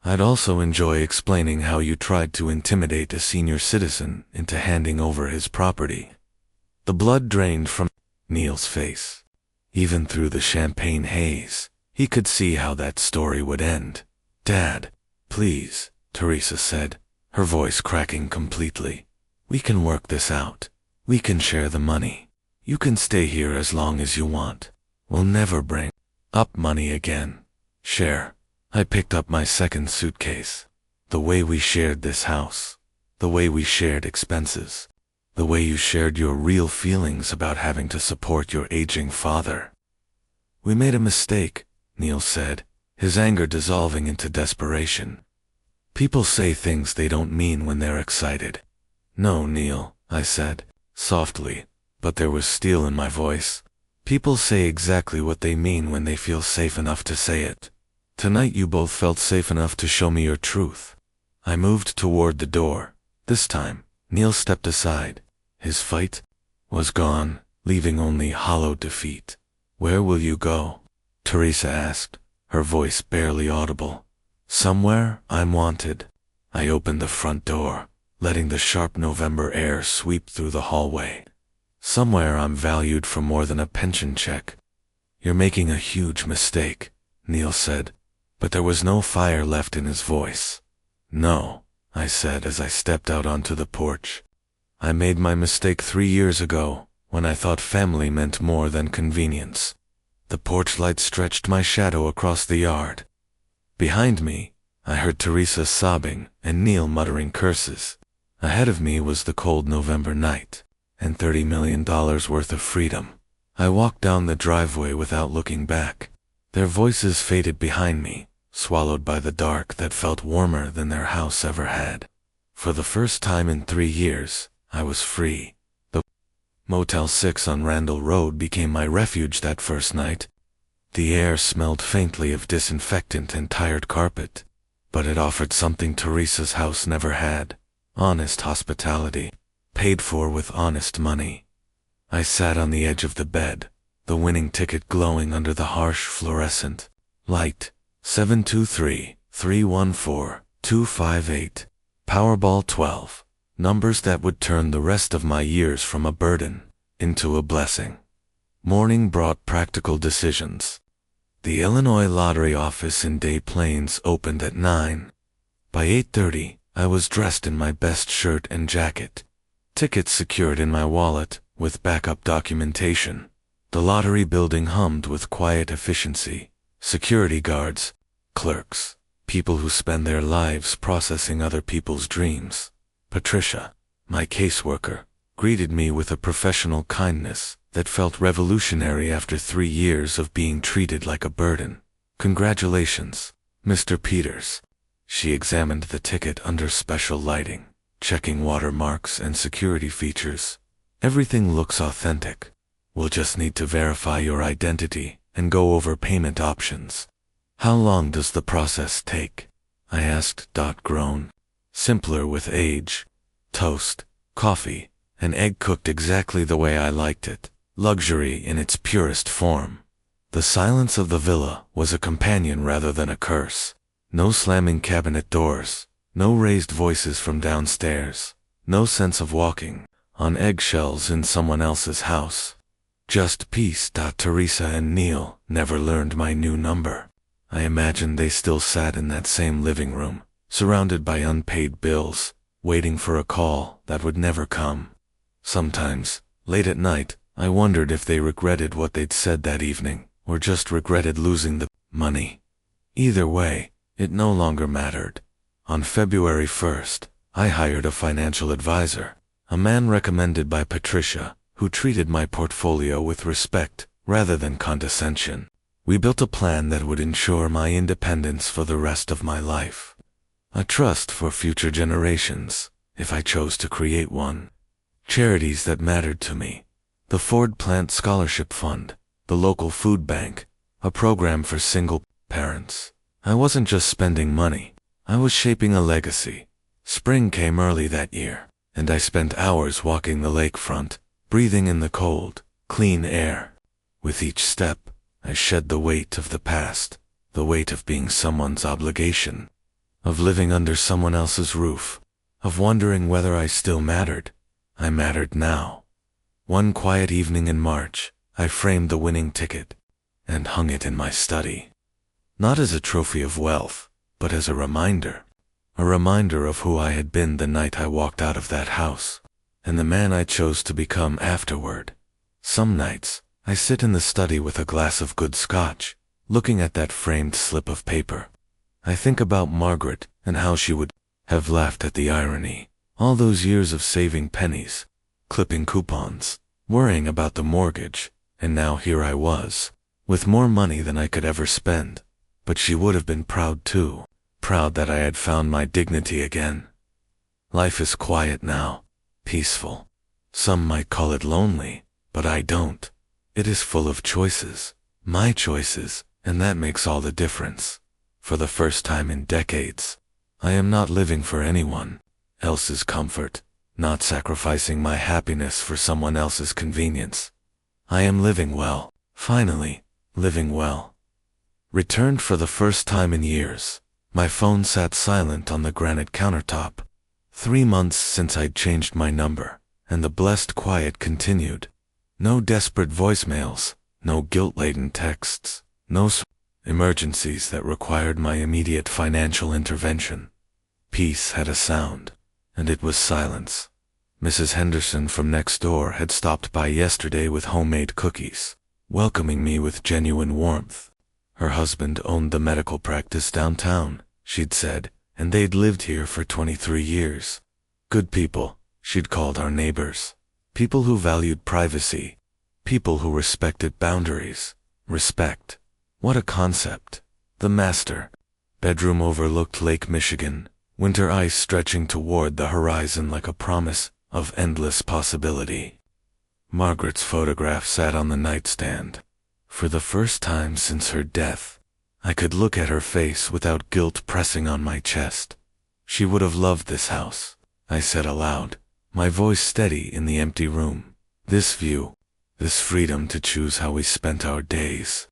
I'd also enjoy explaining how you tried to intimidate a senior citizen into handing over his property. The blood drained from Neil's face. Even through the champagne haze, he could see how that story would end. Dad, please, Teresa said, her voice cracking completely. We can work this out. We can share the money. You can stay here as long as you want. We'll never bring up money again. Share. I picked up my second suitcase. The way we shared this house. The way we shared expenses. The way you shared your real feelings about having to support your aging father. We made a mistake, Neil said, his anger dissolving into desperation. People say things they don't mean when they're excited. No, Neil, I said, softly, but there was steel in my voice. People say exactly what they mean when they feel safe enough to say it. Tonight you both felt safe enough to show me your truth. I moved toward the door. This time, Neil stepped aside. His fight was gone, leaving only hollow defeat. Where will you go? Teresa asked, her voice barely audible. Somewhere I'm wanted. I opened the front door, letting the sharp November air sweep through the hallway. Somewhere I'm valued for more than a pension check. You're making a huge mistake, Neil said, but there was no fire left in his voice. No, I said as I stepped out onto the porch. I made my mistake 3 years ago, when I thought family meant more than convenience. The porch light stretched my shadow across the yard. Behind me, I heard Teresa sobbing and Neil muttering curses. Ahead of me was the cold November night, and $30 million worth of freedom. I walked down the driveway without looking back. Their voices faded behind me, swallowed by the dark that felt warmer than their house ever had. For the first time in 3 years, I was free. The Motel 6 on Randall Road became my refuge that first night. The air smelled faintly of disinfectant and tired carpet, but it offered something Teresa's house never had: honest hospitality, paid for with honest money. I sat on the edge of the bed, the winning ticket glowing under the harsh fluorescent light. 723-314-258. Powerball 12. Numbers that would turn the rest of my years from a burden into a blessing. Morning brought practical decisions. The Illinois lottery office in Des Plaines opened at 9. By 8:30, I was dressed in my best shirt and jacket. Tickets secured in my wallet, with backup documentation. The lottery building hummed with quiet efficiency. Security guards, clerks, people who spend their lives processing other people's dreams. Patricia, my caseworker, greeted me with a professional kindness that felt revolutionary after 3 years of being treated like a burden. Congratulations, Mr. Peters. She examined the ticket under special lighting, checking watermarks and security features. Everything looks authentic. We'll just need to verify your identity and go over payment options. How long does the process take? I asked. Grown. Simpler with age. Toast, coffee, and egg cooked exactly the way I liked it. Luxury in its purest form. The silence of the villa was a companion rather than a curse. No slamming cabinet doors, no raised voices from downstairs, no sense of walking on eggshells in someone else's house. Just peace. Teresa and Neil never learned my new number. I imagined they still sat in that same living room, surrounded by unpaid bills, waiting for a call that would never come. Sometimes, late at night, I wondered if they regretted what they'd said that evening, or just regretted losing the money. Either way, it no longer mattered. On February 1st, I hired a financial advisor, a man recommended by Patricia, who treated my portfolio with respect rather than condescension. We built a plan that would ensure my independence for the rest of my life. A trust for future generations, if I chose to create one. Charities that mattered to me. the Ford Plant Scholarship Fund, the local food bank, a program for single parents. I wasn't just spending money, I was shaping a legacy. Spring came early that year, and I spent hours walking the lakefront, breathing in the cold, clean air. With each step, I shed the weight of the past, the weight of being someone's obligation, of living under someone else's roof, of wondering whether I still mattered. I mattered now. One quiet evening in March, I framed the winning ticket and hung it in my study. Not as a trophy of wealth, but as a reminder of who I had been the night I walked out of that house, and the man I chose to become afterward. Some nights, I sit in the study with a glass of good scotch, looking at that framed slip of paper. I think about Margaret and how she would have laughed at the irony. All those years of saving pennies, clipping coupons, worrying about the mortgage, and now here I was, with more money than I could ever spend. But she would have been proud too, proud that I had found my dignity again. Life is quiet now, peaceful. Some might call it lonely, but I don't. It is full of choices, my choices, and that makes all the difference. For the first time in decades, I am not living for anyone else's comfort, not sacrificing my happiness for someone else's convenience. I am living well, finally, living well. Returned for the first time in years, my phone sat silent on the granite countertop. 3 months since I'd changed my number, and the blessed quiet continued. No desperate voicemails, no guilt-laden texts, no emergencies that required my immediate financial intervention. Peace had a sound, and it was silence. Mrs. Henderson from next door had stopped by yesterday with homemade cookies, welcoming me with genuine warmth. Her husband owned the medical practice downtown, she'd said, and they'd lived here for 23 years. Good people, she'd called our neighbors. People who valued privacy. People who respected boundaries. Respect. What a concept. The master bedroom overlooked Lake Michigan, winter ice stretching toward the horizon like a promise of endless possibility. Margaret's photograph sat on the nightstand. For the first time since her death, I could look at her face without guilt pressing on my chest. She would have loved this house, I said aloud, my voice steady in the empty room. This view, this freedom to choose how we spent our days.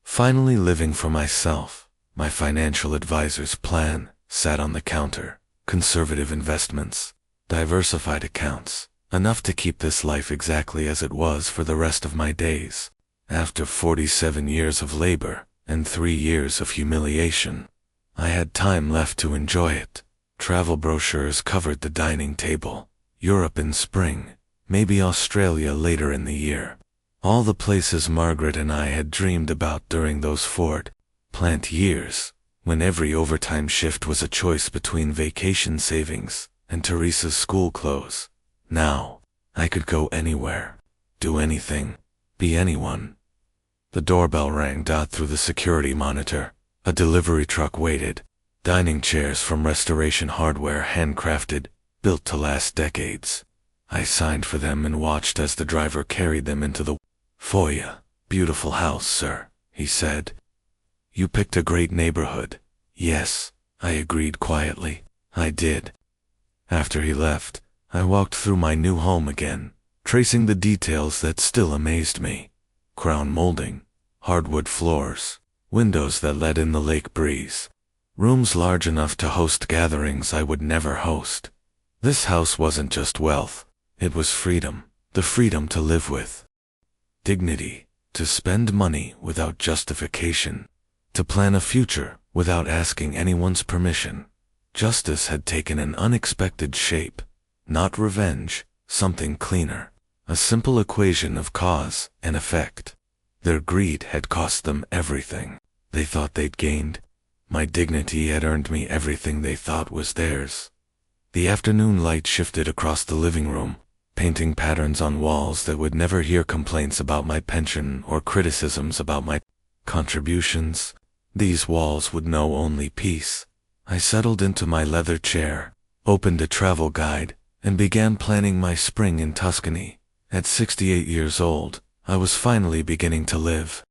Finally living for myself. My financial advisor's plan sat on the counter. Conservative investments, diversified accounts, enough to keep this life exactly as it was for the rest of my days. After 47 years of labor and 3 years of humiliation, I had time left to enjoy it. Travel brochures covered the dining table. Europe in spring, maybe Australia later in the year. All the places Margaret and I had dreamed about during those Ford Plant years, when every overtime shift was a choice between vacation savings and Teresa's school clothes. Now, I could go anywhere, do anything, be anyone. The doorbell rang through the security monitor. A delivery truck waited. Dining chairs from Restoration Hardware, handcrafted, built to last decades. I signed for them and watched as the driver carried them into the foyer. Beautiful house, sir, he said. You picked a great neighborhood. Yes, I agreed quietly. I did. After he left, I walked through my new home again, tracing the details that still amazed me. Crown molding, hardwood floors, windows that let in the lake breeze, rooms large enough to host gatherings I would never host. This house wasn't just wealth, it was freedom, the freedom to live with dignity, to spend money without justification, to plan a future without asking anyone's permission. Justice had taken an unexpected shape, not revenge, something cleaner, a simple equation of cause and effect. Their greed had cost them everything they thought they'd gained. My dignity had earned me everything they thought was theirs. The afternoon light shifted across the living room, painting patterns on walls that would never hear complaints about my pension or criticisms about my contributions. These walls would know only peace. I settled into my leather chair, opened a travel guide, and began planning my spring in Tuscany. At 68 years old, I was finally beginning to live.